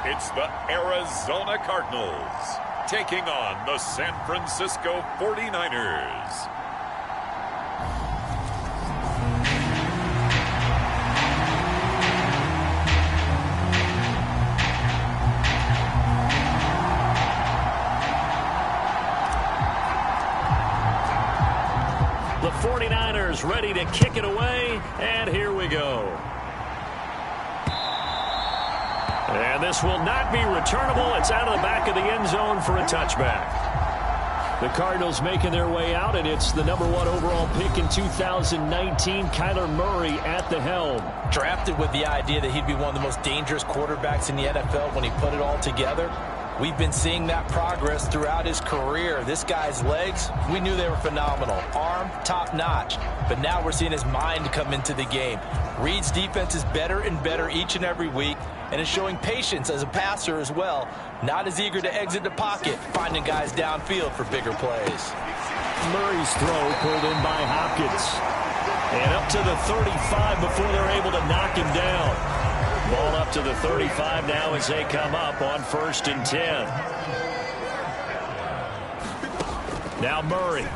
It's the Arizona Cardinals taking on the San Francisco 49ers. The 49ers ready to kick it away, and here we go. And this will not be returnable. It's out of the back of the end zone for a touchback. The Cardinals making their way out, and it's the #1 overall pick in 2019, Kyler Murray at the helm. Drafted with the idea that he'd be one of the most dangerous quarterbacks in the NFL when he put it all together. We've been seeing that progress throughout his career. This guy's legs, we knew they were phenomenal. Arm, top-notch. But now we're seeing his mind come into the game. Reed's defense is better and better each and every week, and is showing patience as a passer as well. Not as eager to exit the pocket, finding guys downfield for bigger plays. Murray's throw pulled in by Hopkins. And up to the 35 before they're able to knock him down. Ball up to the 35 now as they come up on 1st and 10. Now Murray.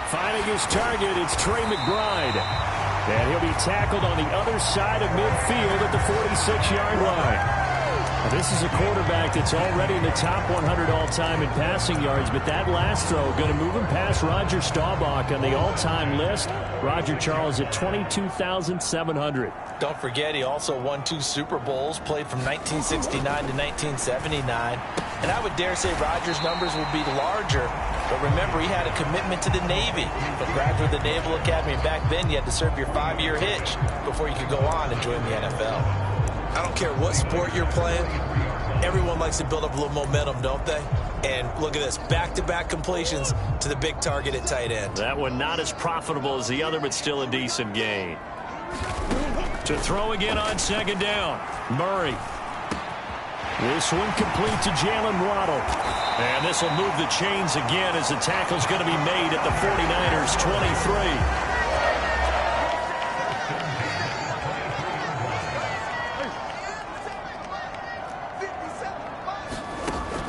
Finding his target, it's Trey McBride. And he'll be tackled on the other side of midfield at the 46-yard line. Now, this is a quarterback that's already in the top 100 all-time in passing yards, but that last throw going to move him past Roger Staubach on the all-time list. Roger Charles at 22,700. Don't forget, he also won 2 Super Bowls, played from 1969 to 1979. And I would dare say Roger's numbers will be larger. But remember, he had a commitment to the Navy. A graduate of the Naval Academy. And back then, you had to serve your 5-year hitch before you could go on and join the NFL. I don't care what sport you're playing. Everyone likes to build up a little momentum, don't they? And look at this, back-to-back completions to the big target at tight end. That one not as profitable as the other, but still a decent gain. To throw again on 2nd down. Murray. This one complete to Jalen Waddle. And this will move the chains again as the tackle's going to be made at the 49ers 23.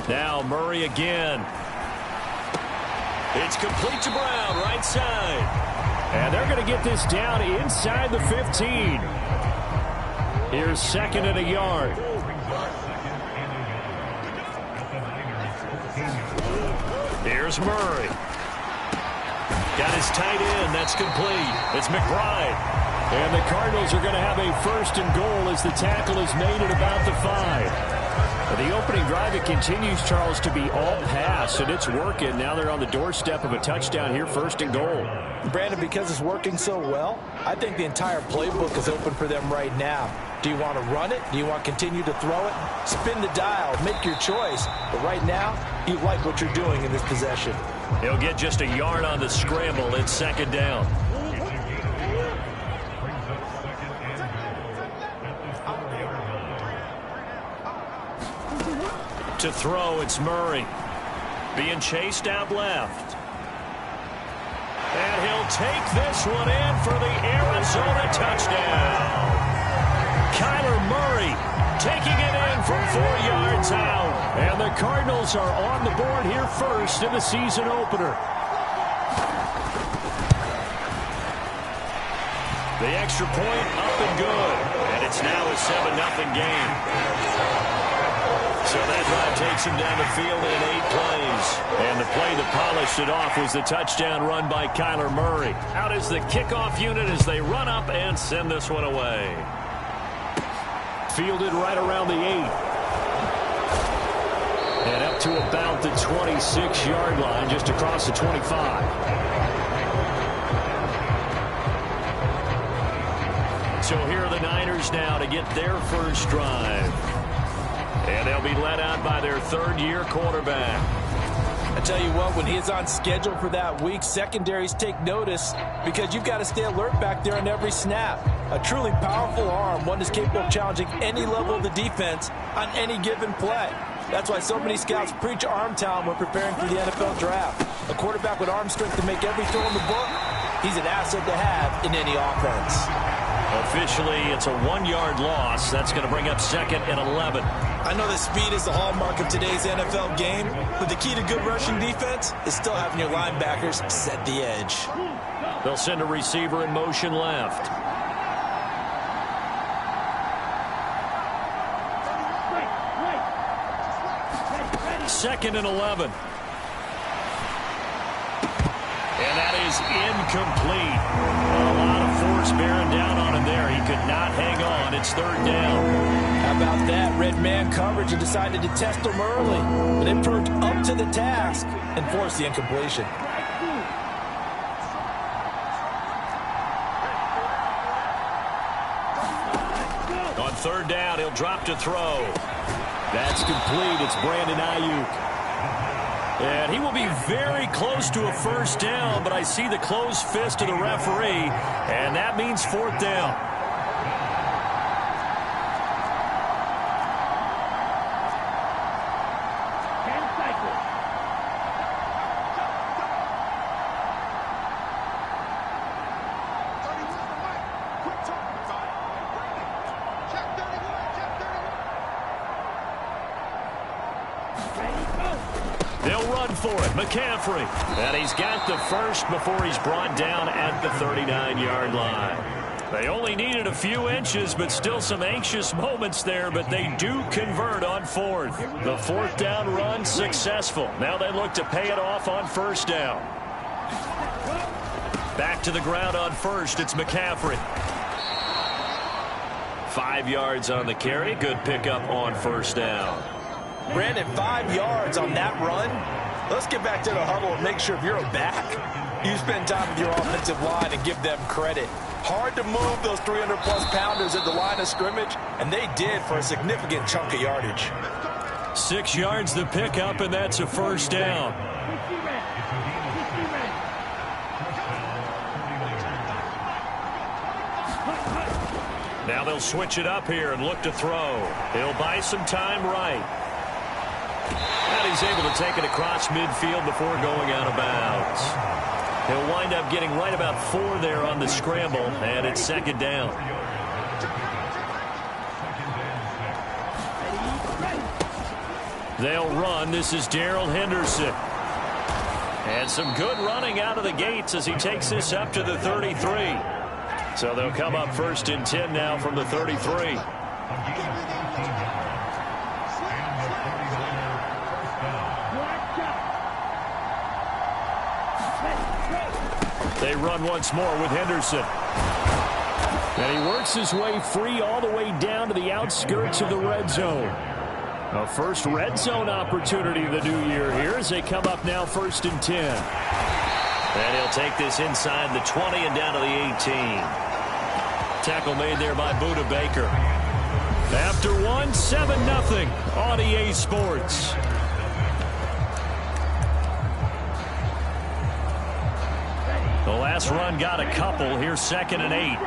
Now Murray again. It's complete to Brown, right side. And they're going to get this down inside the 15. Here's 2nd and a yard. Here's Murray. Got his tight end. That's complete. It's McBride. And the Cardinals are going to have a 1st and goal as the tackle is made at about the 5. The opening drive, it continues, Charles, to be all pass, and it's working. Now they're on the doorstep of a touchdown here, 1st and goal. Brandon, because it's working so well, I think the entire playbook is open for them right now. Do you want to run it? Do you want to continue to throw it? Spin the dial. Make your choice. But right now, you like what you're doing in this possession. He'll get just a yard on the scramble. It's 2nd down. To throw, it's Murray. Being chased out left. And he'll take this one in for the Arizona touchdown. Kyler Murray taking it in from 4 yards out. And the Cardinals are on the board here first in the season opener. The extra point up and good. And it's now a 7-0 game. So that drive takes him down the field in 8 plays. And the play that polished it off was the touchdown run by Kyler Murray. Out is the kickoff unit as they run up and send this one away. Fielded right around the 8. And up to about the 26-yard line, just across the 25. So here are the Niners now to get their first drive. And they'll be led out by their 3rd-year quarterback. I tell you what, when he is on schedule for that week, secondaries take notice because you've got to stay alert back there on every snap. A truly powerful arm, one that's capable of challenging any level of the defense on any given play. That's why so many scouts preach arm talent when preparing for the NFL draft. A quarterback with arm strength to make every throw in the book, he's an asset to have in any offense. A Officially, it's a 1-yard loss. That's going to bring up 2nd and 11. I know that speed is the hallmark of today's NFL game, but the key to good rushing defense is still having your linebackers set the edge. They'll send a receiver in motion left. Second and 11. And that is incomplete. A lot of force bearing down on him there. He could not hang on. It's 3rd down. How about that? Red man coverage and decided to test him early. But it proved up to the task and forced the incompletion. On 3rd down, he'll drop to throw. That's complete. It's Brandon Ayuk. And he will be very close to a 1st down, but I see the closed fist of the referee, and that means 4th down. They'll run for it. McCaffrey. And he's got the first before he's brought down at the 39-yard line. They only needed a few inches, but still some anxious moments there, but they do convert on 4th. The 4th down run successful. Now they look to pay it off on 1st down. Back to the ground on 1st. It's McCaffrey. 5 yards on the carry. Good pickup on 1st down. Brandon, 5 yards on that run. Let's get back to the huddle and make sure if you're a back, you spend time with your offensive line and give them credit. Hard to move those 300-plus pounders at the line of scrimmage, and they did for a significant chunk of yardage. 6 yards the pickup, and that's a 1st down. Now they'll switch it up here and look to throw. He'll buy some time right. And he's able to take it across midfield before going out of bounds. He'll wind up getting right about 4 there on the scramble, and it's 2nd down. They'll run. This is Darrell Henderson. And some good running out of the gates as he takes this up to the 33. So they'll come up 1st and 10 now from the 33. They run once more with Henderson. And he works his way free all the way down to the outskirts of the red zone. A first red zone opportunity of the new year here as they come up now 1st and 10. And he'll take this inside the 20 and down to the 18. Tackle made there by Budda Baker. After 1, 7-0 on EA Sports. The last run got a couple. Here's 2nd and 8.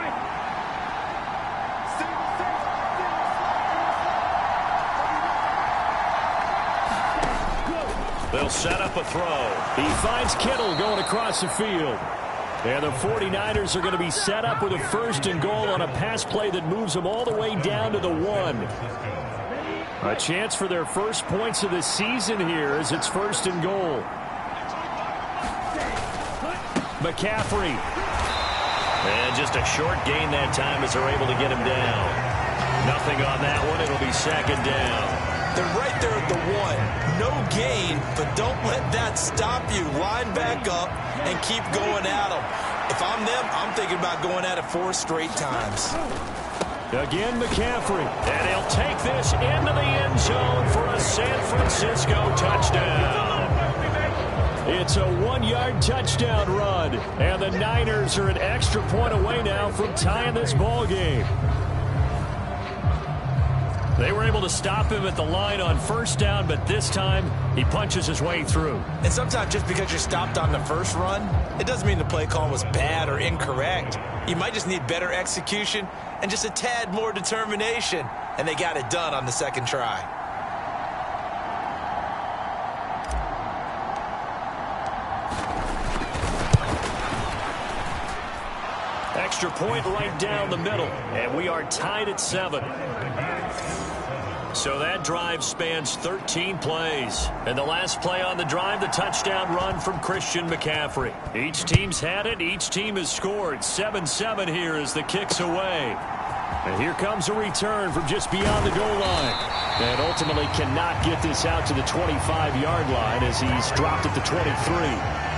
They'll set up a throw. He finds Kittle going across the field. And the 49ers are going to be set up with a 1st and goal on a pass play that moves them all the way down to the 1. A chance for their first points of the season here as it's 1st and goal. McCaffrey. And just a short gain that time as they're able to get him down. Nothing on that one. It'll be 2nd down. They're right there at the 1. No gain, but don't let that stop you. Line back up and keep going at them. If I'm them, I'm thinking about going at it 4 straight times. Again, McCaffrey. And he'll take this into the end zone for a San Francisco touchdown. It's a 1-yard touchdown run. And the Niners are an extra point away now from tying this ball game. They were able to stop him at the line on 1st down, but this time he punches his way through. And sometimes just because you're stopped on the first run, it doesn't mean the play call was bad or incorrect. You might just need better execution and just a tad more determination. And they got it done on the 2nd try. extra point right down the middle, and we are tied at 7. So that drive spans 13 plays. And the last play on the drive, the touchdown run from Christian McCaffrey. Each team's had it. Each team has scored. 7-7 here as the kick's away. And here comes a return from just beyond the goal line. And ultimately cannot get this out to the 25-yard line as he's dropped at the 23.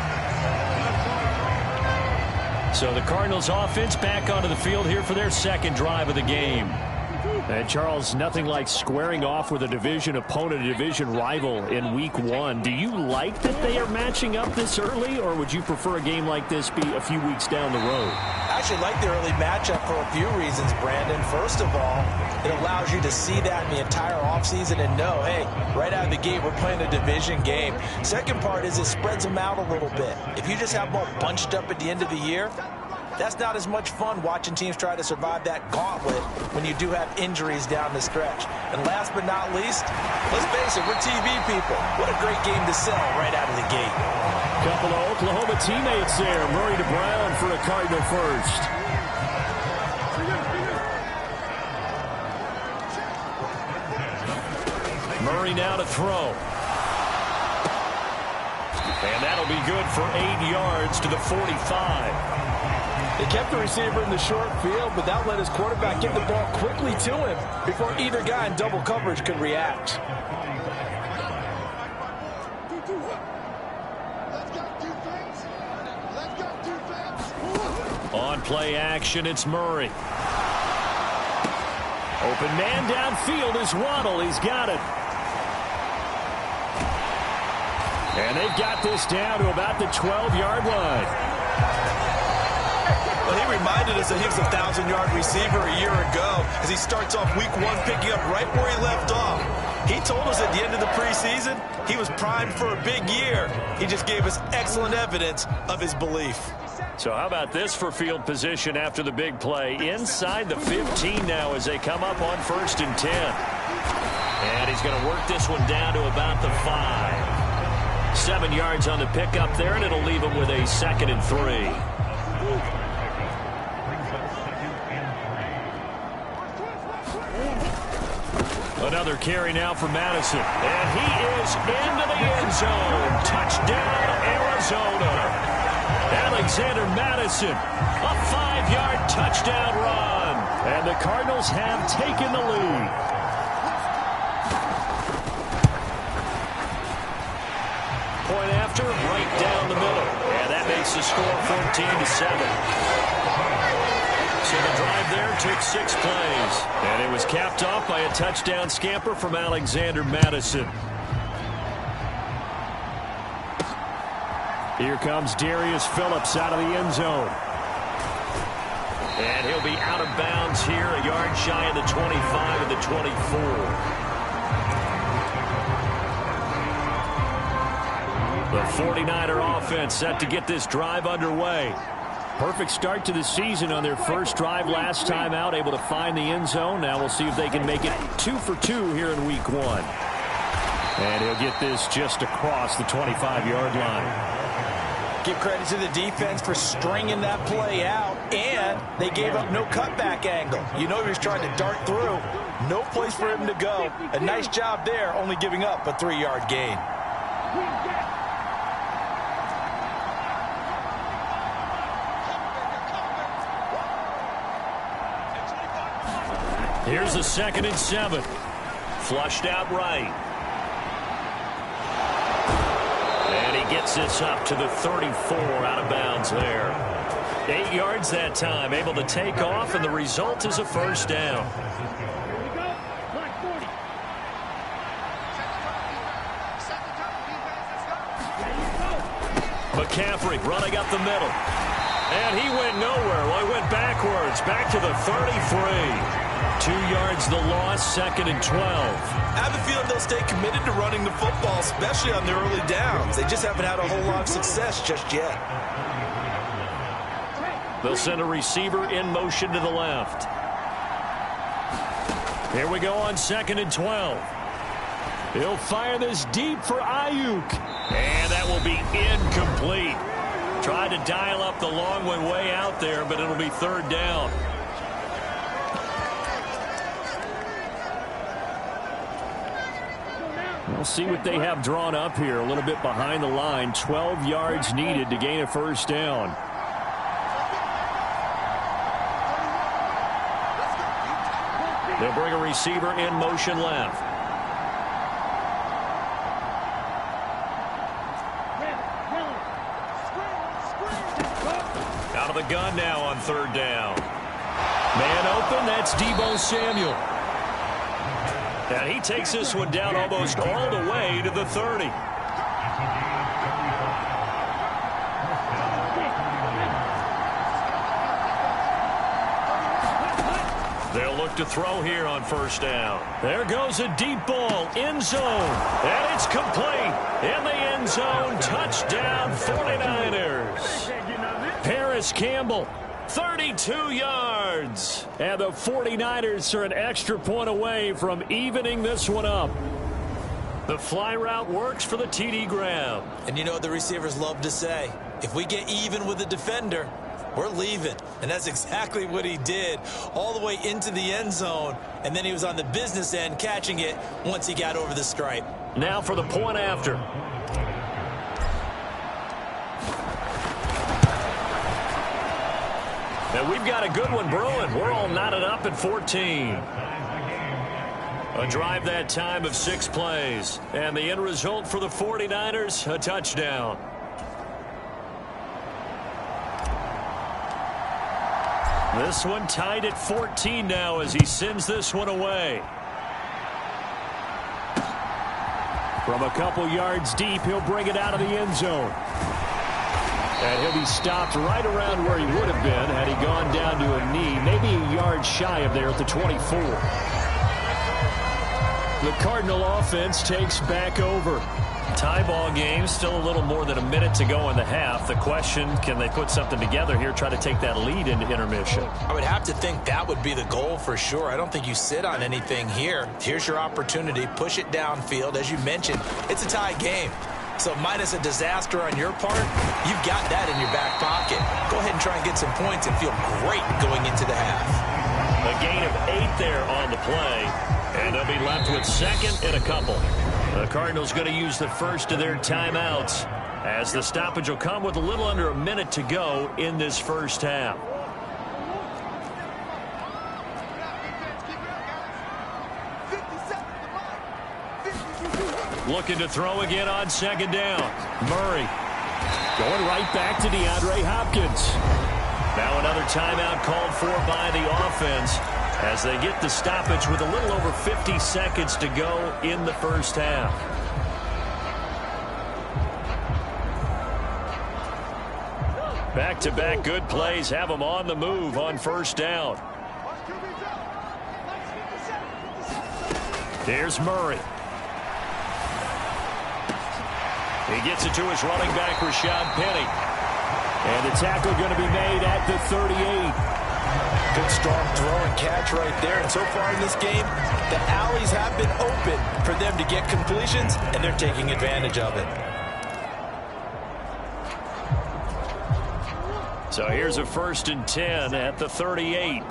So the Cardinals offense back onto the field here for their second drive of the game. And Charles, nothing like squaring off with a division opponent, a division rival in week 1. Do you like that they are matching up this early, or would you prefer a game like this be a few weeks down the road? I actually like the early matchup for a few reasons, Brandon. First of all, it allows you to see that in the entire offseason and know, hey, right out of the gate, we're playing a division game. Second part is it spreads them out a little bit. If you just have them all bunched up at the end of the year, that's not as much fun watching teams try to survive that gauntlet when you do have injuries down the stretch. And last but not least, let's face it, we're TV people. What a great game to sell right out of the gate. Couple of Oklahoma teammates there. Murray to Brown for a Cardinal first. Murray now to throw. And that'll be good for 8 yards to the 45. They kept the receiver in the short field, but that let his quarterback get the ball quickly to him before either guy in double coverage could react. On play action, it's Murray. Open man downfield is Waddle. He's got it. And they've got this down to about the 12-yard line. Well, he reminded us that he was a 1,000-yard receiver a year ago as he starts off week 1 picking up right where he left off. He told us at the end of the preseason he was primed for a big year. He just gave us excellent evidence of his belief. So how about this for field position after the big play? Inside the 15 now as they come up on 1st and 10. And he's going to work this one down to about the 5. 7 yards on the pickup there, and it'll leave him with a 2nd and 3. Another carry now for Madison. And he is into the end zone. Touchdown, Arizona. Alexander Madison, a 5-yard touchdown run. And the Cardinals have taken the lead. Point after, right down the middle. And that makes the score 14-7. So the drive there took 6 plays. And it was capped off by a touchdown scamper from Alexander Madison. Here comes Darius Phillips out of the end zone. And he'll be out of bounds here, a yard shy of the 25 and the 24. The 49er offense set to get this drive underway. Perfect start to the season on their first drive last time out, able to find the end zone. Now we'll see if they can make it 2 for 2 here in week 1. And he'll get this just across the 25-yard line. Give credit to the defense for stringing that play out, and they gave up no cutback angle. You know he was trying to dart through. No place for him to go. A nice job there, only giving up a 3-yard gain. Here's a 2nd and 7. Flushed out right. And he gets this up to the 34, out of bounds there. 8 yards that time, able to take off, and the result is a first down. McCaffrey running up the middle. And he went nowhere. Well, he went backwards, back to the 33. 2 yards the loss, 2nd and 12. I have a feeling they'll stay committed to running the football, especially on their early downs. They just haven't had a whole lot of success just yet. They'll send a receiver in motion to the left. Here we go on 2nd and 12. He'll fire this deep for Ayuk. And that will be incomplete. Tried to dial up the long one way out there, but it'll be third down. We'll see what they have drawn up here. A little bit behind the line. 12 yards needed to gain a first down. They'll bring a receiver in motion left. Out of the gun now on third down. Man open, that's Deebo Samuel. And he takes this one down almost all the way to the 30. They'll look to throw here on first down. There goes a deep ball, end zone, and it's complete. In the end zone, touchdown 49ers. Paris Campbell, 32 yards. And the 49ers are an extra point away from evening this one up. The fly route works for the TD grab. And you know what the receivers love to say? If we get even with the defender, we're leaving. And that's exactly what he did, all the way into the end zone. And then he was on the business end catching it once he got over the stripe. Now for the point after. And we've got a good one brewing. We're all knotted up at 14. A drive that time of 6 plays. And the end result for the 49ers, a touchdown. This one tied at 14 now as he sends this one away. From a couple yards deep, he'll bring it out of the end zone. And he'll be stopped right around where he would have been had he gone down to a knee, maybe a yard shy of there at the 24. The Cardinal offense takes back over. Tie ball game, still a little more than a minute to go in the half. The question, can they put something together here, try to take that lead into intermission? I would have to think that would be the goal for sure. I don't think you sit on anything here. Here's your opportunity. Push it downfield. As you mentioned, it's a tie game. So minus a disaster on your part, you've got that in your back pocket. Go ahead and try and get some points and feel great going into the half. A gain of 8 there on the play. And they'll be left with second and a couple. The Cardinals going to use the first of their timeouts as the stoppage will come with a little under a minute to go in this first half. Looking to throw again on second down. Murray going right back to DeAndre Hopkins. Now another timeout called for by the offense as they get the stoppage with a little over 50 seconds to go in the first half. Back-to-back good plays have them on the move on first down. Here's Murray. He gets it to his running back, Rashad Penny. And the tackle going to be made at the 38. Good strong throw and catch right there. And so far in this game, the alleys have been open for them to get completions, and they're taking advantage of it. So here's a 1st and 10 at the 38.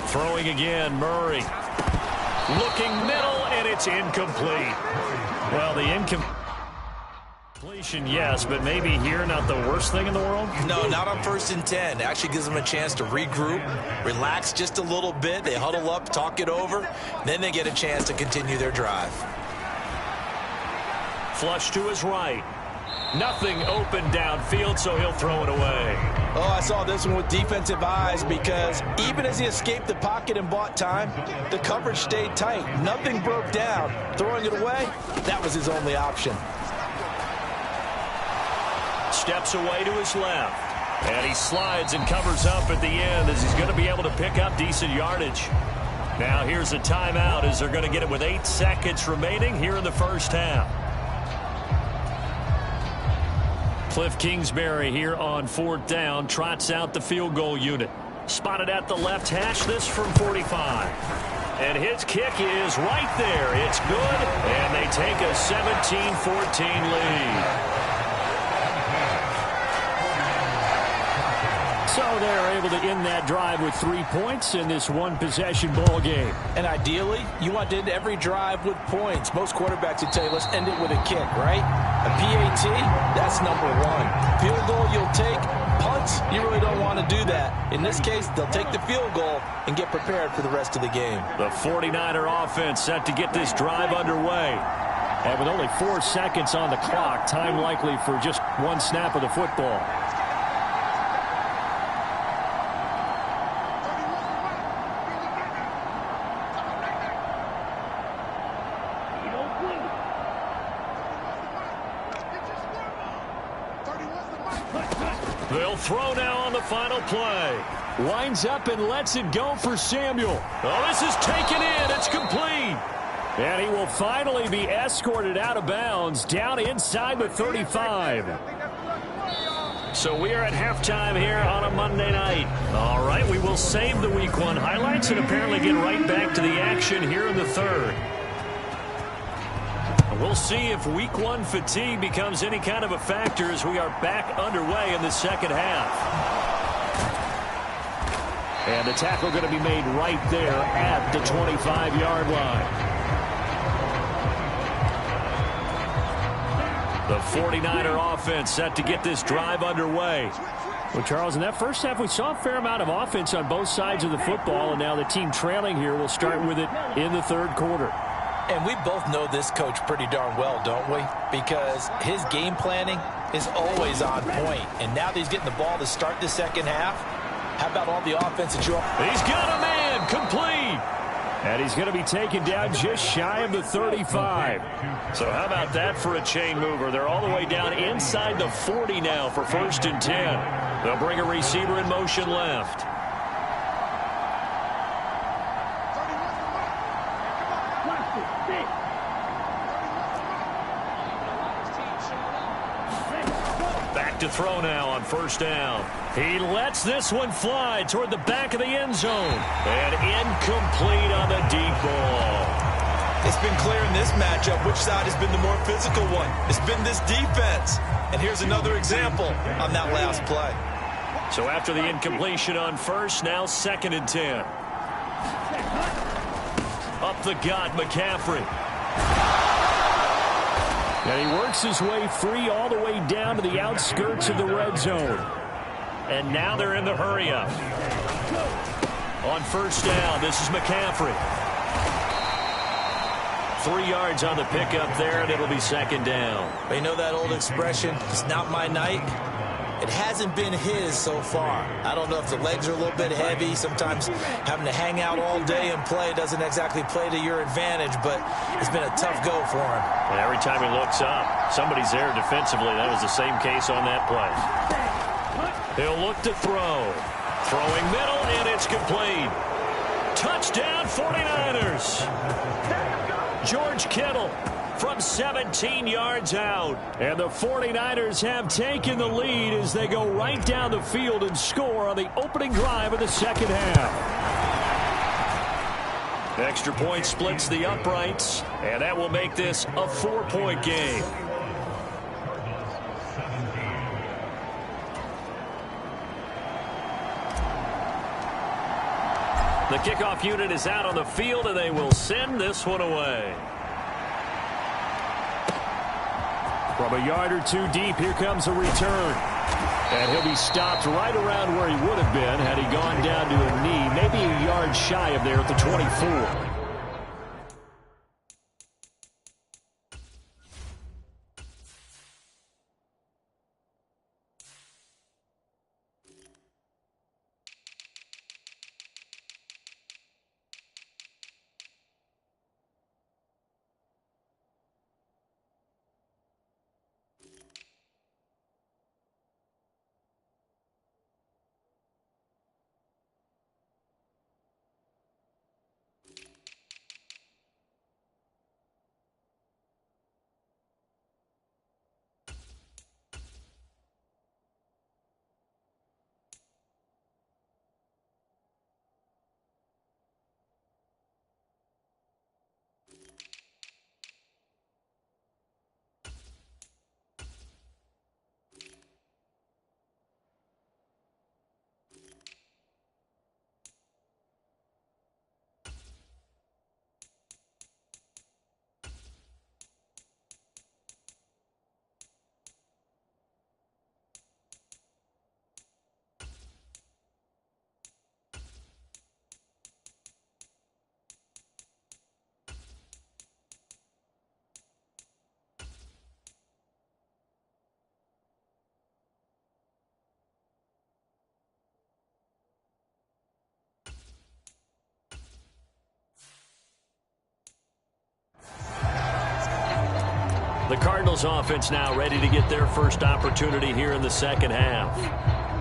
Throwing again, Murray. Looking middle, and it's incomplete. Well, the incompletion, yes, but maybe here not the worst thing in the world? No, not on 1st and 10. It actually gives them a chance to regroup, relax just a little bit. They huddle up, talk it over. Then they get a chance to continue their drive. Flush to his right. Nothing open downfield, so he'll throw it away. Oh, I saw this one with defensive eyes because even as he escaped the pocket and bought time, the coverage stayed tight. Nothing broke down. Throwing it away, that was his only option. Steps away to his left. And he slides and covers up at the end as he's going to be able to pick up decent yardage. Now here's a timeout as they're going to get it with 8 seconds remaining here in the first half. Cliff Kingsbury here on 4th down, trots out the field goal unit. Spotted at the left hash, this from 45. And his kick is right there. It's good, and they take a 17-14 lead. So they're able to end that drive with 3 points in this one-possession ball game. And ideally, you want to end every drive with points. Most quarterbacks would tell you, let's end it with a kick, right? A PAT, that's number one. Field goal you'll take. Punts, you really don't want to do that. In this case, they'll take the field goal and get prepared for the rest of the game. The 49er offense set to get this drive underway. And with only 4 seconds on the clock, time likely for just one snap of the football. They'll throw now on the final play. Winds up and lets it go for Samuel. Oh, this is taken in. It's complete. And he will finally be escorted out of bounds down inside the 35. So we are at halftime here on a Monday night. All right, we will save the Week 1 highlights and apparently get right back to the action here in the third. We'll see if Week 1 fatigue becomes any kind of a factor as we are back underway in the second half. And the tackle going to be made right there at the 25-yard line. The 49er offense set to get this drive underway. Well, Charles, in that first half, we saw a fair amount of offense on both sides of the football, and now the team trailing here will start with it in the third quarter. And we both know this coach pretty darn well, don't we? Because his game planning is always on point. And now that he's getting the ball to start the second half, how about all the offense that you... He's got a man, complete. And he's going to be taken down just shy of the 35. So how about that for a chain mover? They're all the way down inside the 40 now for 1st and 10. They'll bring a receiver in motion left. Back to throw now on 1st down. He lets this one fly toward the back of the end zone. And incomplete on the deep ball. It's been clear in this matchup which side has been the more physical one. It's been this defense. And here's another example on that last play. So after the incompletion on 1st, now 2nd and 10. Up the gut, McCaffrey. And he works his way free all the way down to the outskirts of the red zone. And now they're in the hurry-up. On 1st down, this is McCaffrey. 3 yards on the pickup there, and it'll be 2nd down. You know that old expression, it's not my night? It hasn't been his so far. I don't know if the legs are a little bit heavy. Sometimes having to hang out all day and play doesn't exactly play to your advantage, but it's been a tough go for him. And every time he looks up, somebody's there defensively. That was the same case on that play. He'll look to throw. Throwing middle, and it's complete. Touchdown, 49ers. George Kittle from 17 yards out. And the 49ers have taken the lead as they go right down the field and score on the opening drive of the second half. Extra point splits the uprights, and that will make this a 4-point game. The kickoff unit is out on the field, and they will send this one away. From a yard or two deep, here comes a return. And he'll be stopped right around where he would have been had he gone down to a knee, maybe a yard shy of there at the 24. The Cardinals offense now ready to get their first opportunity here in the second half.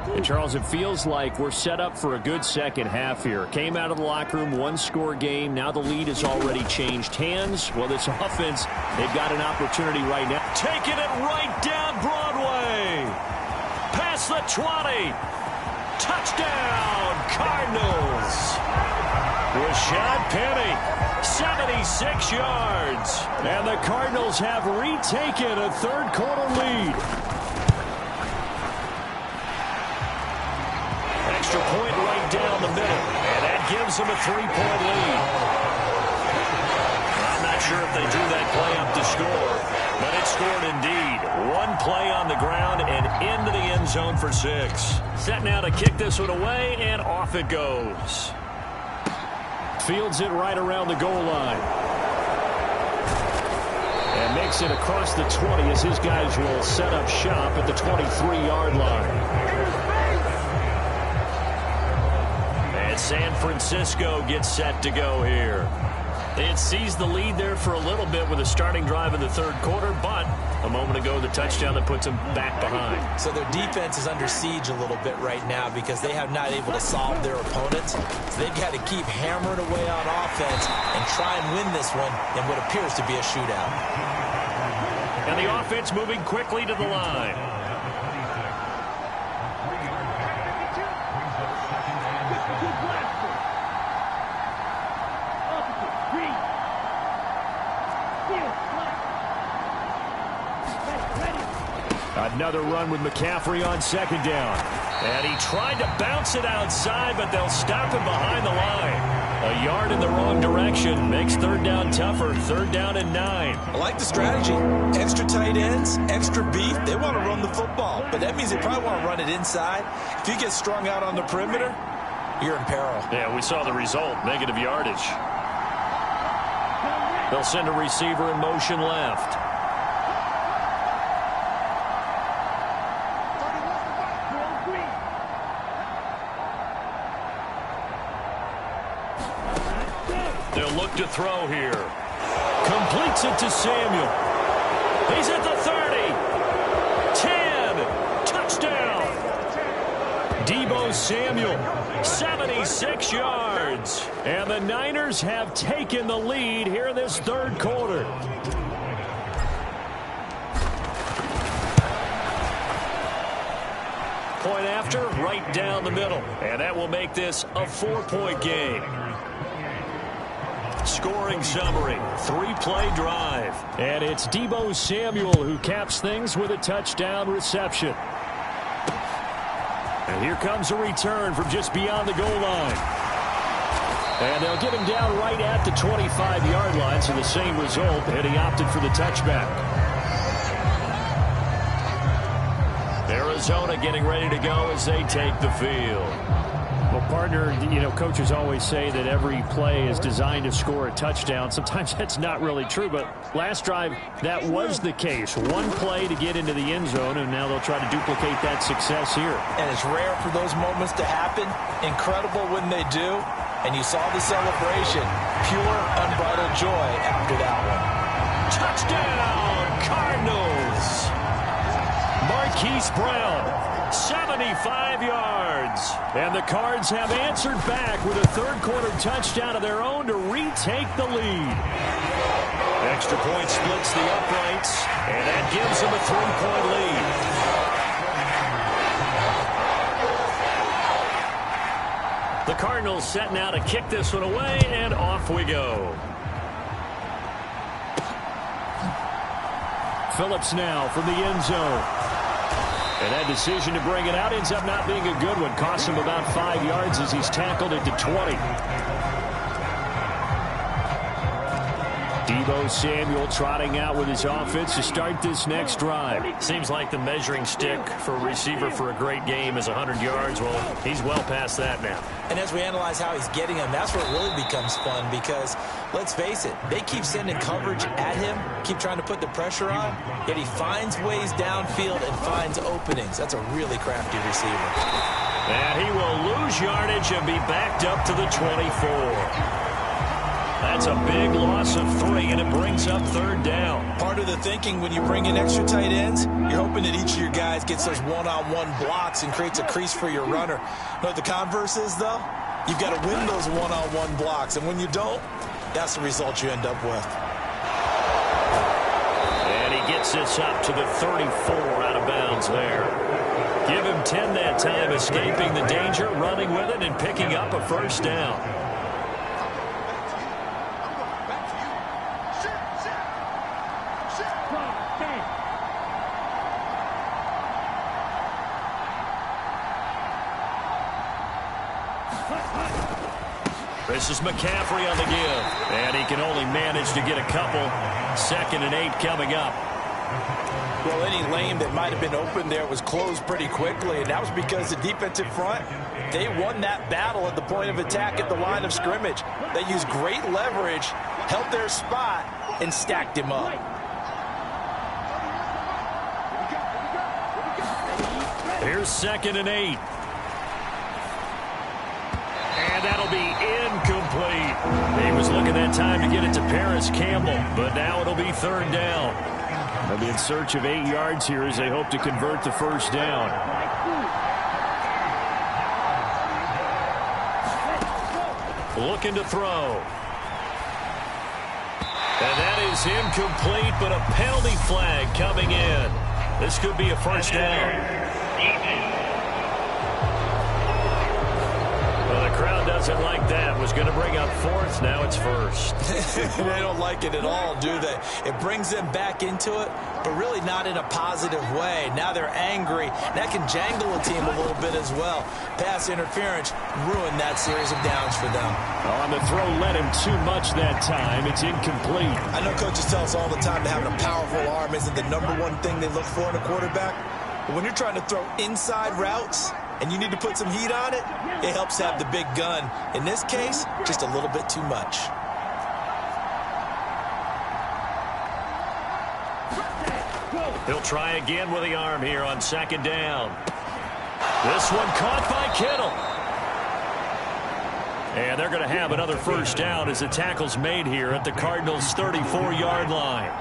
And Charles, it feels like we're set up for a good second half here. Came out of the locker room, one-score game. Now the lead has already changed hands. Well, this offense, they've got an opportunity right now. Taking it right down Broadway. Past the 20. Touchdown, Cardinals. Rashad Penny, 76 yards. And the Cardinals have retaken a third-quarter lead. Extra point right down the middle. And that gives them a 3-point lead. I'm not sure if they drew that play up to score, but it scored indeed. One play on the ground and into the end zone for 6. Set now to kick this one away, and off it goes. Fields it right around the goal line. And makes it across the 20 as his guys will set up shop at the 23-yard line. And San Francisco gets set to go here. They had seized the lead there for a little bit with a starting drive in the third quarter, but a moment ago the touchdown that puts them back behind. So their defense is under siege a little bit right now because they have not able to solve their opponents. So they've got to keep hammering away on offense and try and win this one in what appears to be a shootout. And the offense moving quickly to the line. Another run with McCaffrey on second down. And he tried to bounce it outside, but they'll stop him behind the line. A yard in the wrong direction makes third down tougher. Third down and 9. I like the strategy. Extra tight ends, extra beef. They want to run the football, but that means they probably want to run it inside. If you get strung out on the perimeter, you're in peril. Yeah, we saw the result. Negative yardage. They'll send a receiver in motion left. They'll look to throw here. Completes it to Samuel. He's at the 30. 10. Touchdown. Deebo Samuel. 76 yards. And the Niners have taken the lead here in this third quarter. Point after, right down the middle. And that will make this a 4-point game. Scoring summary, 3-play drive. And it's Deebo Samuel who caps things with a touchdown reception. And here comes a return from just beyond the goal line. And they'll get him down right at the 25-yard line, so the same result, and he opted for the touchback. Arizona getting ready to go as they take the field. Well, partner, you know, coaches always say that every play is designed to score a touchdown. Sometimes that's not really true, but last drive, that was the case. One play to get into the end zone, and now they'll try to duplicate that success here. And it's rare for those moments to happen. Incredible when they do. And you saw the celebration. Pure, unbridled joy after that one. Touchdown, Cardinals! Marquise Brown, 75 yards. And the Cards have answered back with a third-quarter touchdown of their own to retake the lead. Extra point splits the uprights, and that gives them a 3-point lead. The Cardinals set now to kick this one away, and off we go. Phillips now from the end zone. And that decision to bring it out ends up not being a good one. Costs him about 5 yards as he's tackled it to 20. Deebo Samuel trotting out with his offense to start this next drive. Seems like the measuring stick for a receiver for a great game is 100 yards. Well, he's well past that now. And as we analyze how he's getting them, that's where it really becomes fun because, let's face it, they keep sending coverage at him, keep trying to put the pressure on, yet he finds ways downfield and finds openings. That's a really crafty receiver. And he will lose yardage and be backed up to the 24. That's a big loss of 3, and it brings up third down. Part of the thinking when you bring in extra tight ends, you're hoping that each of your guys gets those one-on-one blocks and creates a crease for your runner. You know what the converse is, though? You've got to win those one-on-one blocks, and when you don't, that's the result you end up with. And he gets this up to the 34 out of bounds there. Give him 10 that time, escaping the danger, running with it, and picking up a first down. This is McCaffrey on the give. And he can only manage to get a couple. 2nd and 8 coming up. Well, any lane that might have been open there was closed pretty quickly, and that was because the defensive front, they won that battle at the point of attack at the line of scrimmage. They used great leverage, held their spot, and stacked him up. Here's 2nd and 8. And that'll be incomplete. He was looking that time to get it to Paris Campbell, but now it'll be third down. They'll be in search of 8 yards here as they hope to convert the first down. Looking to throw. And that is incomplete, but a penalty flag coming in. This could be a first down. Well, the crowd doesn't like that. Was going to bring up 4th. Now it's 1st. They don't like it at all, do they? It brings them back into it, but really not in a positive way. Now they're angry. That can jangle a team a little bit as well. Pass interference ruined that series of downs for them. On the throw, led him too much that time. It's incomplete. I know coaches tell us all the time that having a powerful arm isn't the #1 thing they look for in a quarterback. But when you're trying to throw inside routes and you need to put some heat on it, it helps have the big gun. In this case, just a little bit too much. He'll try again with the arm here on 2nd down. This one caught by Kittle. And they're going to have another first down as the tackle's made here at the Cardinals' 34-yard line.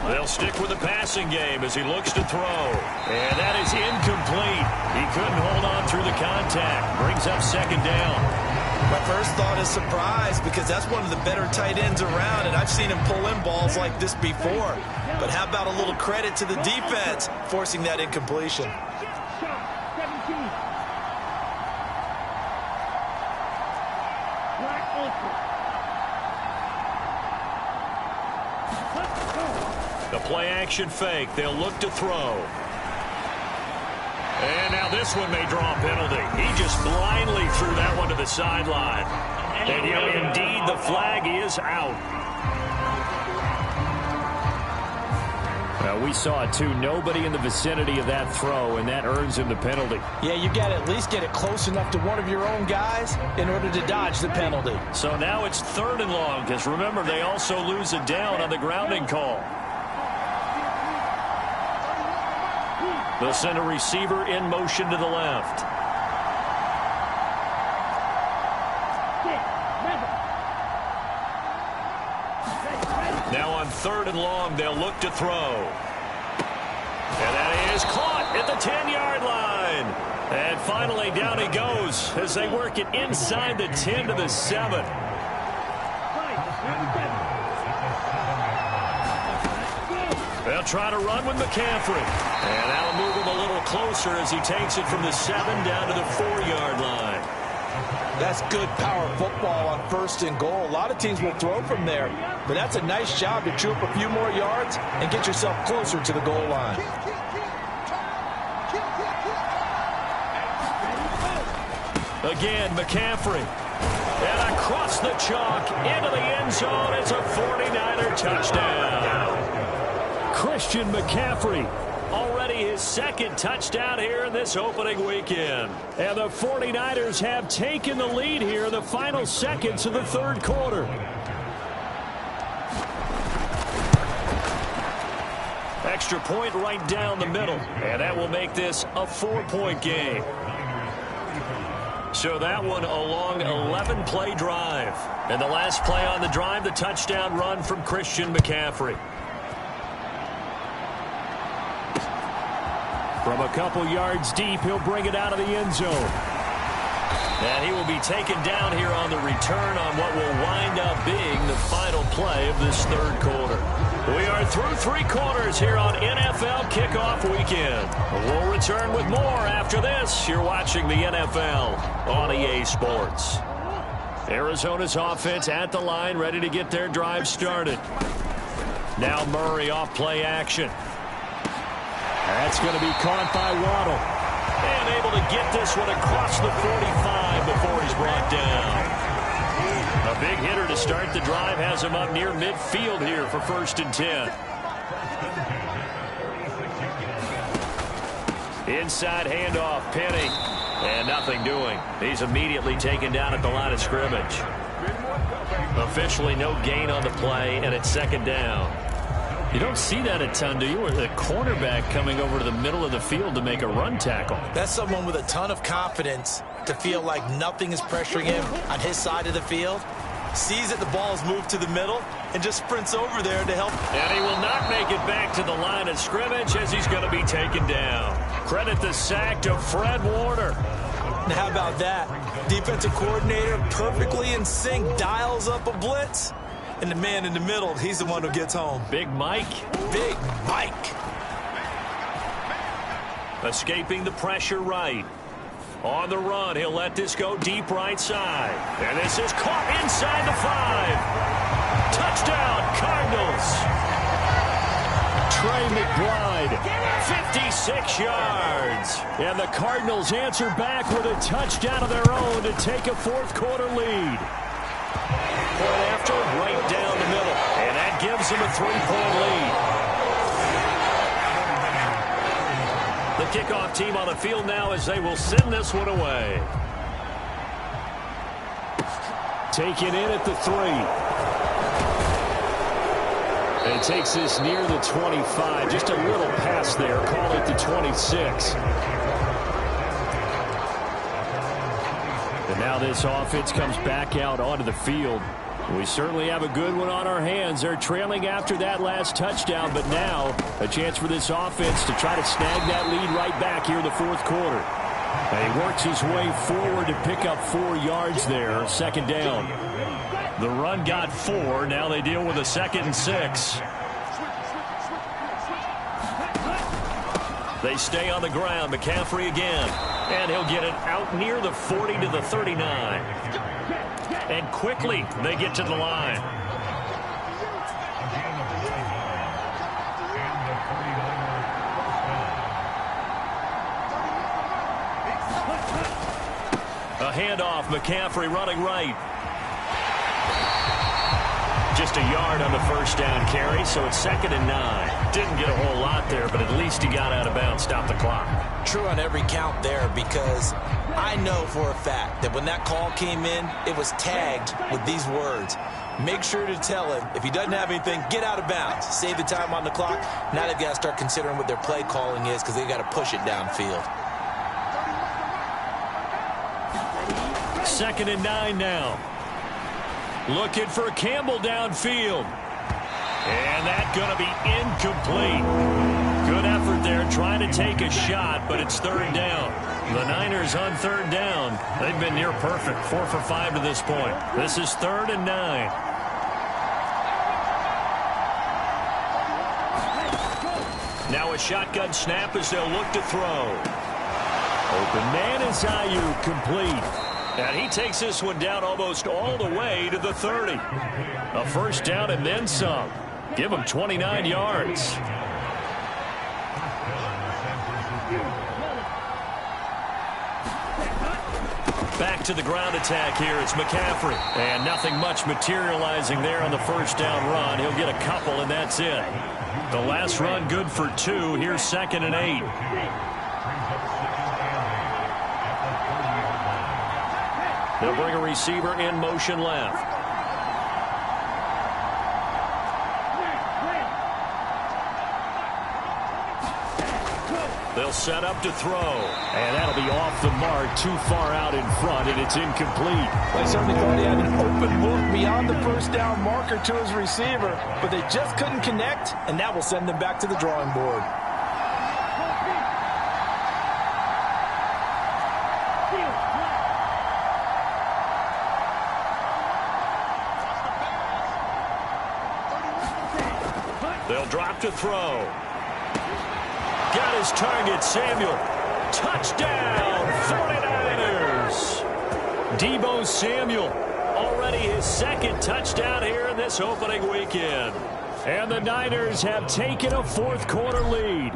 They'll stick with the passing game as he looks to throw. And that is incomplete. He couldn't hold on through the contact. Brings up 2nd down. My first thought is surprise, because that's one of the better tight ends around, and I've seen him pull in balls like this before. But how about a little credit to the defense forcing that incompletion? The play-action fake. They'll look to throw. And now this one may draw a penalty. He just blindly threw that one to the sideline. And indeed, the flag is out. Well, we saw it too. Nobody in the vicinity of that throw, and that earns him the penalty. Yeah, you got to at least get it close enough to one of your own guys in order to dodge the penalty. So now it's 3rd and long, because remember, they also lose a down on the grounding call. They'll send a receiver in motion to the left. Now on 3rd and long, they'll look to throw. And that is caught at the 10-yard line. And finally, down he goes as they work it inside the 10 to the 7. They'll try to run with McCaffrey. And that'll move him a little closer as he takes it from the 7 down to the 4-yard line. That's good power football on 1st and goal. A lot of teams will throw from there, but that's a nice job to chew up a few more yards and get yourself closer to the goal line. Again, McCaffrey. And across the chalk into the end zone. It's a 49er touchdown. Christian McCaffrey, already his 2nd touchdown here in this opening weekend. And the 49ers have taken the lead here in the final seconds of the 3rd quarter. Extra point right down the middle, and that will make this a 4-point game. So that one a long 11-play drive. And the last play on the drive, the touchdown run from Christian McCaffrey. From a couple yards deep, he'll bring it out of the end zone. And he will be taken down here on the return on what will wind up being the final play of this third quarter. We are through 3 quarters here on NFL Kickoff Weekend. We'll return with more after this. You're watching the NFL on EA Sports. Arizona's offense at the line, ready to get their drive started. Now Murray off play action. That's going to be caught by Waddle. And able to get this one across the 45 before he's brought down. A big hitter to start the drive has him up near midfield here for 1st and 10. Inside handoff, Penny. And nothing doing. He's immediately taken down at the line of scrimmage. Officially no gain on the play, and it's 2nd down. You don't see that a ton, do you? Or the cornerback coming over to the middle of the field to make a run tackle. That's someone with a ton of confidence to feel like nothing is pressuring him on his side of the field. Sees that the ball's moved to the middle and just sprints over there to help. And he will not make it back to the line of scrimmage as he's going to be taken down. Credit the sack to Fred Warner. Now how about that? Defensive coordinator perfectly in sync, dials up a blitz. And the man in the middle, he's the one who gets home. Big Mike. Big Mike. Escaping the pressure right. On the run, he'll let this go deep right side. And this is caught inside the 5. Touchdown, Cardinals. Trey McBride, 56 yards. And the Cardinals answer back with a touchdown of their own to take a 4th quarter lead. Point after, right down the middle. And that gives them a 3-point lead. The kickoff team on the field now as they will send this one away. Taken in at the 3. And takes this near the 25. Just a little pass there. Call it the 26. And now this offense comes back out onto the field. We certainly have a good one on our hands. They're trailing after that last touchdown, but now a chance for this offense to try to snag that lead right back here in the 4th quarter. And he works his way forward to pick up 4 yards there, 2nd down. The run got 4. Now they deal with a 2nd and 6. They stay on the ground. McCaffrey again. And he'll get it out near the 40 to the 39. And quickly they get to the line. A handoff, McCaffrey running right. Just a yard on the 1st down carry, so it's 2nd and 9. Didn't get a whole lot there, but at least he got out of bounds, stopped the clock. True on every count there, because I know for a fact that when that call came in, it was tagged with these words. Make sure to tell him, if he doesn't have anything, get out of bounds. Save the time on the clock. Now they've got to start considering what their play calling is because they've got to push it downfield. 2nd and 9 now. Looking for Campbell downfield. And that's going to be incomplete. Good effort there trying to take a shot, but it's 3rd down. The Niners on 3rd down. They've been near perfect, 4 for 5 to this point. This is 3rd and 9. Now a shotgun snap as they'll look to throw. Open man is Ayuk, complete. And he takes this one down almost all the way to the 30. A 1st down and then some. Give him 29 yards. Back to the ground attack here. It's McCaffrey. And nothing much materializing there on the 1st down run. He'll get a couple, and that's it. The last run good for 2. Here's 2nd and 8. They'll bring a receiver in motion left. They'll set up to throw. And that'll be off the mark, too far out in front, and it's incomplete. They certainly thought he had an open look beyond the first down marker to his receiver, but they just couldn't connect, and that will send them back to the drawing board. They'll drop to throw. Got his target, Samuel. Touchdown, 49ers. Deebo Samuel, already his second touchdown here in this opening weekend. And the Niners have taken a fourth-quarter lead.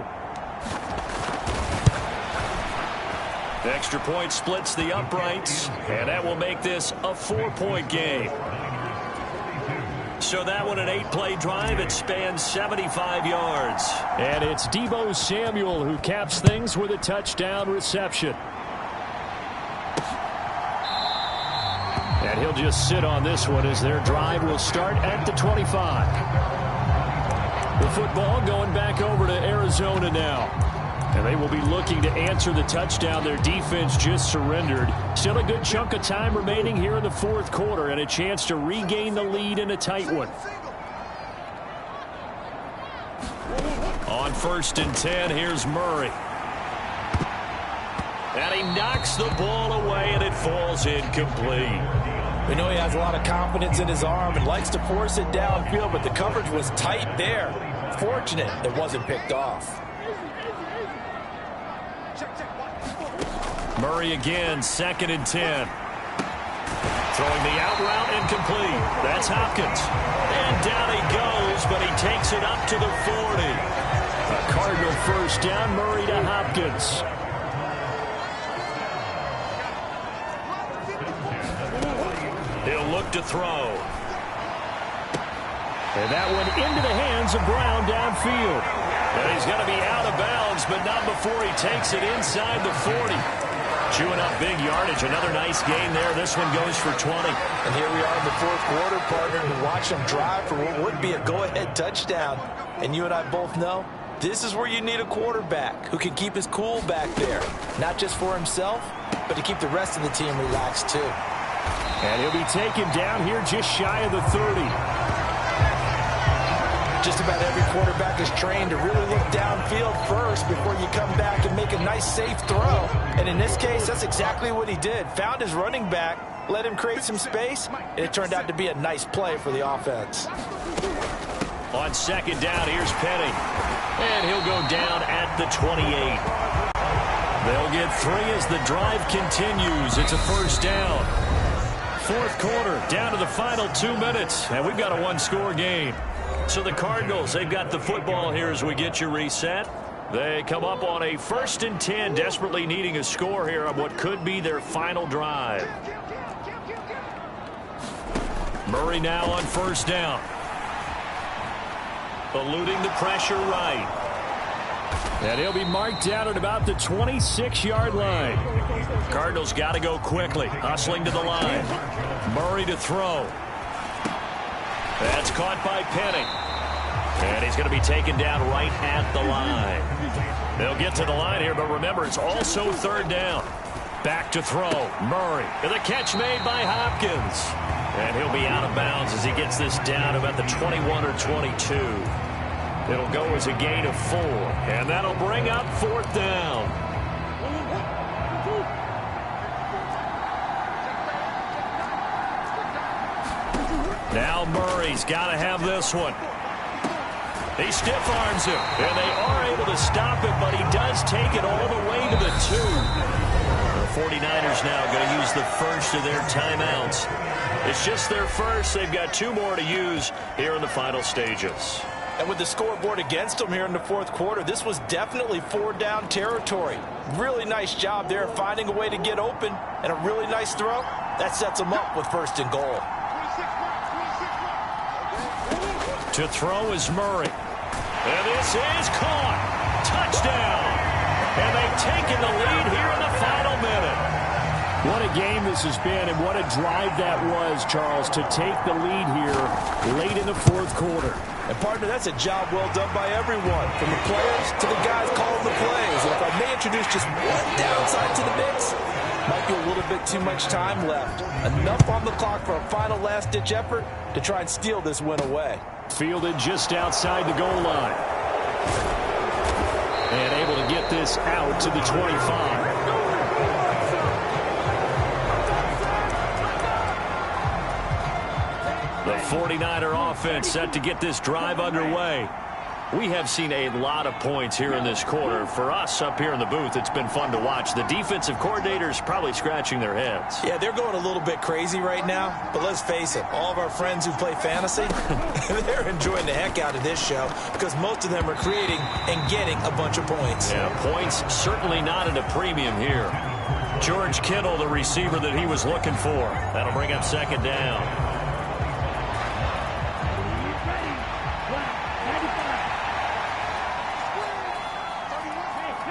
The extra point splits the uprights, and that will make this a 4-point game. So that one, an 8-play drive. It spans 75 yards. And it's Deebo Samuel who caps things with a touchdown reception. And he'll just sit on this one as their drive will start at the 25. The football going back over to Arizona now. And they will be looking to answer the touchdown their defense just surrendered. Still a good chunk of time remaining here in the fourth quarter and a chance to regain the lead in a tight one. On 1st and 10, here's Murray. And he knocks the ball away, and it falls incomplete. We know he has a lot of confidence in his arm and likes to force it downfield, but the coverage was tight there. Fortunate it wasn't picked off. Murray again, 2nd and 10. Throwing the out route incomplete. That's Hopkins. And down he goes, but he takes it up to the 40. A Cardinal first down, Murray to Hopkins. He'll look to throw. And that one into the hands of Brown downfield. And he's going to be out of bounds, but not before he takes it inside the 40. Chewing up big yardage. Another nice gain there. This one goes for 20. And here we are in the fourth quarter, partner, to watch him drive for what would be a go-ahead touchdown. And you and I both know this is where you need a quarterback who can keep his cool back there. Not just for himself, but to keep the rest of the team relaxed too. And he'll be taken down here just shy of the 30. Just about every quarterback is trained to really look downfield first before you come back and make a nice, safe throw. And in this case, that's exactly what he did. Found his running back, let him create some space, and it turned out to be a nice play for the offense. On 2nd down, here's Penny. And he'll go down at the 28. They'll get 3 as the drive continues. It's a first down. Fourth quarter, down to the final 2 minutes, and we've got a one-score game. So the Cardinals, they've got the football here as we get you reset. They come up on a 1st and 10, desperately needing a score here on what could be their final drive. Murray now on 1st down. Eluding the pressure right. And he'll be marked down at about the 26-yard line. Cardinals got to go quickly, hustling to the line. Murray to throw. That's caught by Penny. And he's going to be taken down right at the line. They'll get to the line here, but remember, it's also 3rd down. Back to throw. Murray. And the catch made by Hopkins. And he'll be out of bounds as he gets this down about the 21 or 22. It'll go as a gain of 4. And that'll bring up 4th down. Now Murray's got to have this one. He stiff-arms him, and they are able to stop him, but he does take it all the way to the 2. The 49ers now going to use the first of their timeouts. It's just their first. They've got 2 more to use here in the final stages. And with the scoreboard against them here in the fourth quarter, this was definitely 4-down territory. Really nice job there finding a way to get open, and a really nice throw. That sets them up with 1st and goal. To throw is Murray. And this is caught. Touchdown. And they've taken the lead here in the final minute. What a game this has been, and what a drive that was, Charles, to take the lead here late in the fourth quarter. And, partner, that's a job well done by everyone, from the players to the guys calling the plays. And if I may introduce just one downside to the mix, might be a little bit too much time left. Enough on the clock for a final last-ditch effort to try and steal this win away. Fielded just outside the goal line. And able to get this out to the 25. The 49er offense set to get this drive underway. We have seen a lot of points here in this quarter. For us up here in the booth, it's been fun to watch. The defensive coordinators probably scratching their heads. Yeah, they're going a little bit crazy right now. But let's face it, all of our friends who play fantasy, they're enjoying the heck out of this show because most of them are creating and getting a bunch of points. Yeah, points certainly not at a premium here. George Kittle, the receiver that he was looking for. That'll bring up second down.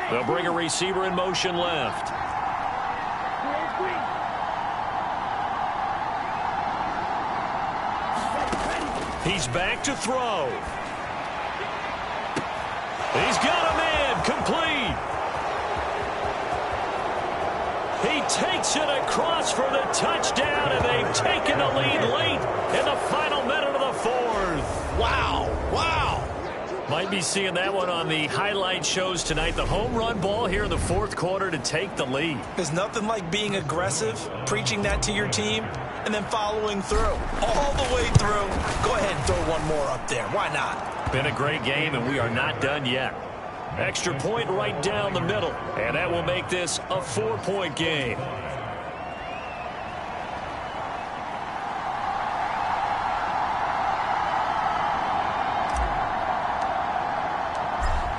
They'll bring a receiver in motion left. He's back to throw. He's got a man complete. He takes it across for the touchdown, and they've taken the lead late in the final minute of the fourth. Wow, wow. Might be seeing that one on the highlight shows tonight. The home run ball here in the fourth quarter to take the lead. There's nothing like being aggressive, preaching that to your team, and then following through. All the way through. Go ahead and throw one more up there. Why not? Been a great game, and we are not done yet. Extra point right down the middle, and that will make this a 4-point game.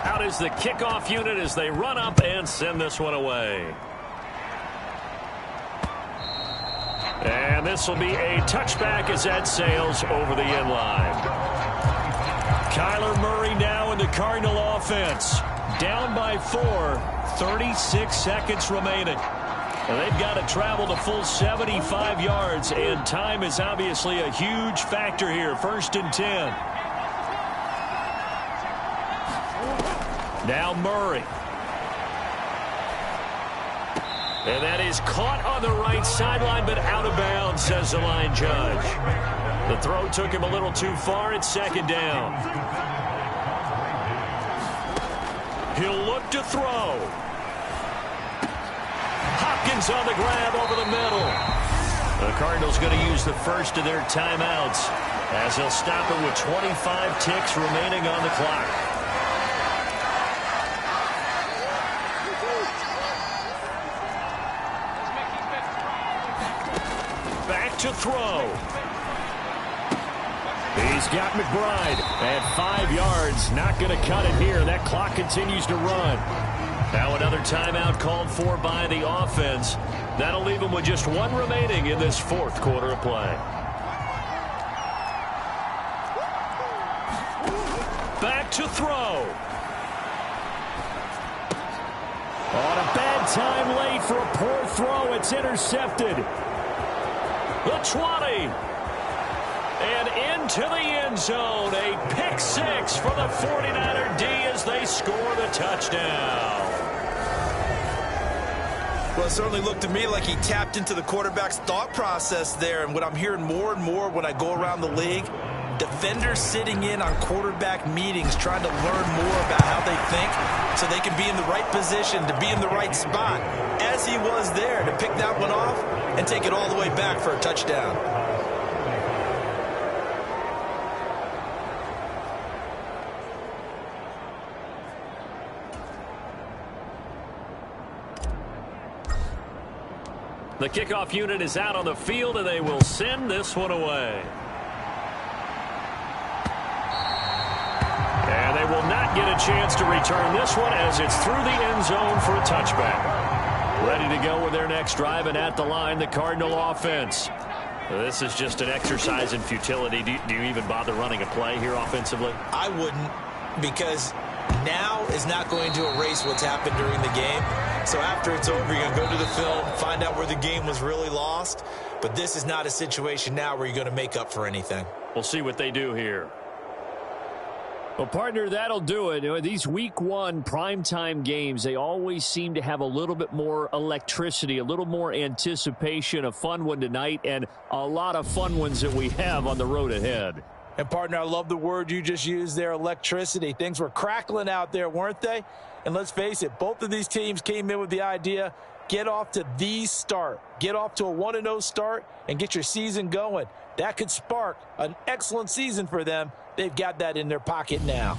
Out is the kickoff unit as they run up and send this one away. And this will be a touchback as that sails over the end line. Kyler Murray now in the Cardinal offense. Down by 4, 36 seconds remaining. And they've got to travel the full 75 yards, and time is obviously a huge factor here. 1st and 10. Now Murray. And that is caught on the right sideline, but out of bounds, says the line judge. The throw took him a little too far. It's 2nd down. He'll look to throw. Hopkins on the grab over the middle. The Cardinals going to use the first of their timeouts as they'll stop it with 25 ticks remaining on the clock. Back to throw. He's got McBride at 5 yards. Not going to cut it here. That clock continues to run. Now another timeout called for by the offense. That'll leave them with just one remaining in this fourth quarter of play. Back to throw. On a bad time late for a poor throw. It's intercepted. The 20. And into the end zone. A pick 6 for the 49er D as they score the touchdown. Well, it certainly looked to me like he tapped into the quarterback's thought process there. And what I'm hearing more and more when I go around the league, defenders sitting in on quarterback meetings trying to learn more about how they think so they can be in the right position to be in the right spot, as he was there to pick that one off and take it all the way back for a touchdown. The kickoff unit is out on the field, and they will send this one away. And they will not get a chance to return this one as it's through the end zone for a touchback. Ready to go with their next drive, and at the line, the Cardinal offense. This is just an exercise in futility. Do you even bother running a play here offensively? I wouldn't, because now is not going to erase what's happened during the game. So after it's over, you're going to go to the film, find out where the game was really lost. But this is not a situation now where you're going to make up for anything. We'll see what they do here. Well, partner, that'll do it. These week one primetime games, they always seem to have a little bit more electricity, a little more anticipation. A fun one tonight, and a lot of fun ones that we have on the road ahead. And, partner, I love the word you just used there, electricity. Things were crackling out there, weren't they? And let's face it, both of these teams came in with the idea, get off to the start. Get off to a 1-0 start and get your season going. That could spark an excellent season for them. They've got that in their pocket now.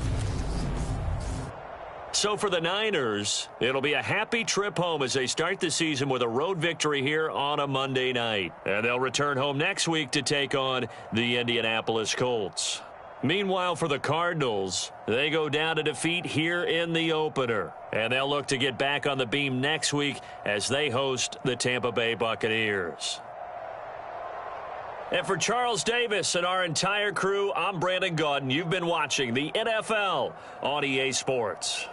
So for the Niners, it'll be a happy trip home as they start the season with a road victory here on a Monday night. And they'll return home next week to take on the Indianapolis Colts. Meanwhile, for the Cardinals, they go down to defeat here in the opener. And they'll look to get back on the beam next week as they host the Tampa Bay Buccaneers. And for Charles Davis and our entire crew, I'm Brandon Gaudin. You've been watching the NFL on EA Sports.